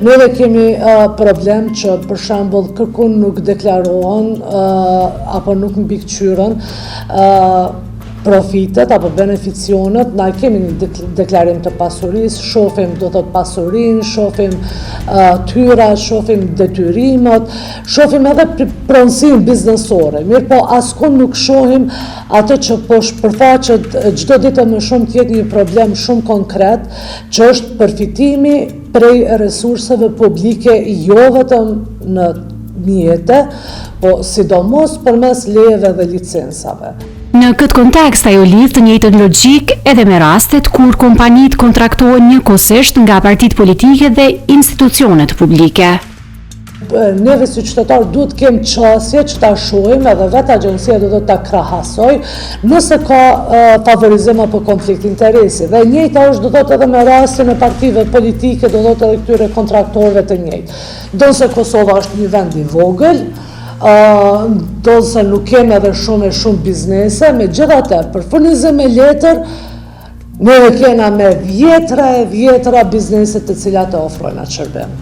Ne dhe kemi problem që për shembull kërkun nuk deklarohen apo nuk mbikëqyren profitet apo beneficionet. Na kemi një deklarim të pasurisë, shohim do thot pasurinë, shohim tyrat, shohim detyrimet, shohim edhe pronësinë biznesore. Mirë po askund nuk shohim atë që po shpërfaqet çdo ditë më shumë të jetë një problem shumë konkret, që është përfitimi prej resurseve publike, jo vetëm në mjete, po sidomos përmes lejeve dhe licencave. Në këtë kontekst, ajo lidh të njëjtën logjik edhe me rastet kur kompanitë kontraktohen njëkohësisht nga partitë politike dhe institucionet publike. Neve si qytetarë duhet kem qasje që ta shohim edhe vetë agjencia do ta krahasoj nëse ka favorizim apo konflikt interesi. Dhe njëjta është do thot edhe me rastin e partive politike, do thot edhe këtyre kontraktorëve të njëjtë. Donse Kosova është një vend i vogël, donse nuk kemi edhe shumë biznese, megjithatë për furnizim me letër ne kena me vjetra biznese të cilat të ofrojnë atë shërbim.